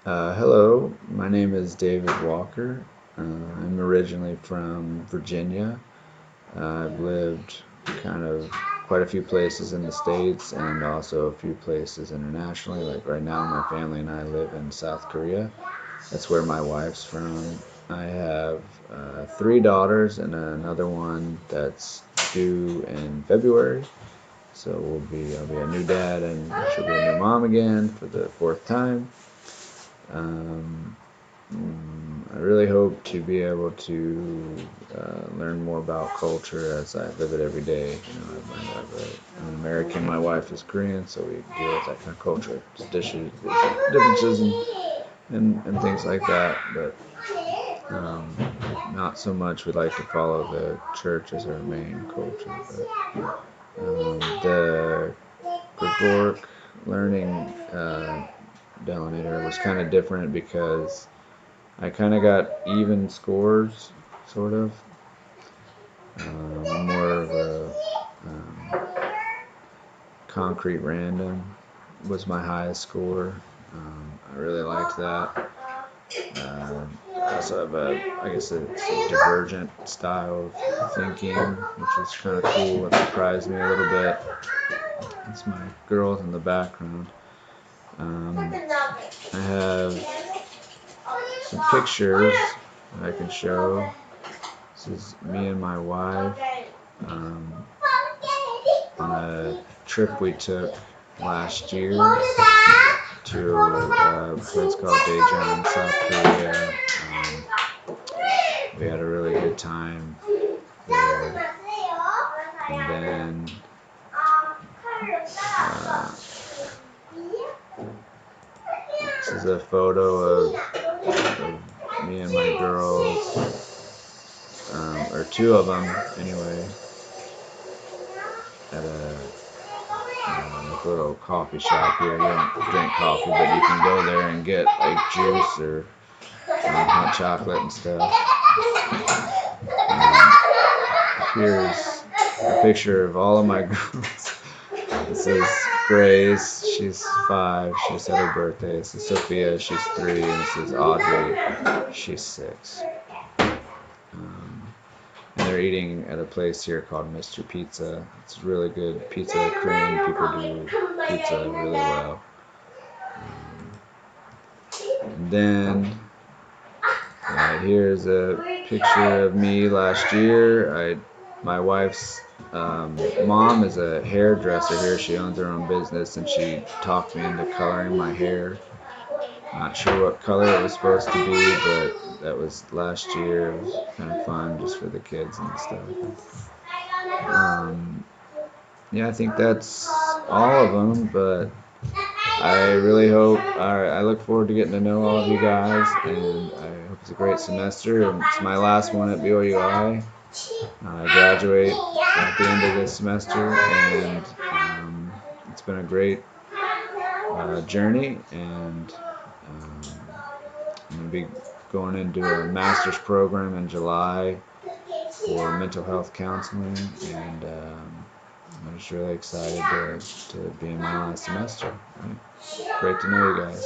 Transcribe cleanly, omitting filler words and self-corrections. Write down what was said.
Hello, my name is David Walker. I'm originally from Virginia. I've lived kind of quite a few places in the States and also a few places internationally. Like right now, my family and I live in South Korea. That's where my wife's from. I have three daughters and another one that's due in February. So I'll be a new dad and she'll be a new mom again for the fourth time. Um, I really hope to be able to learn more about culture as I live it every day. I'm an American, my wife is Korean, so we deal with that kind of culture, differences and things like that. But um, not so much. We like to follow the church as our main culture. The Gregoric learning denominator was kind of different because I kind of got even scores, sort of. More of a concrete random was my highest score. I really liked that. I also have I guess it's a divergent style of thinking, which was kind of cool. It surprised me a little bit. It's my girls in the background. I have some pictures that I can show. This is me and my wife um, on a trip we took last year to a place called Daejeon, South Korea. We had a really good time there. And then uh, this is a photo of me and my girls, or two of them anyway, at a little coffee shop here. You don't drink coffee, but you can go there and get like juice or hot chocolate and stuff. Here's a picture of all of my girls. This is Grace, she's 5, she just had her birthday. This is Sophia, she's 3, and this is Audrey, she's 6. And they're eating at a place here called Mr. Pizza. It's really good pizza. Korean people do pizza really well. And then here's a picture of me last year. My wife's mom is a hairdresser here. She owns her own business, and she talked me into coloring my hair. Not sure what color it was supposed to be, but that was last year. It was kind of fun just for the kids and stuff. Um, yeah, I think that's all of them, but I really hope, I look forward to getting to know all of you guys, and I hope it's a great semester, and it's my last one at BOUI. I graduate at the end of this semester, and it's been a great journey, and I'm going to be going into a master's program in July for mental health counseling, and I'm just really excited to be in my last semester. Right? Great to know you guys.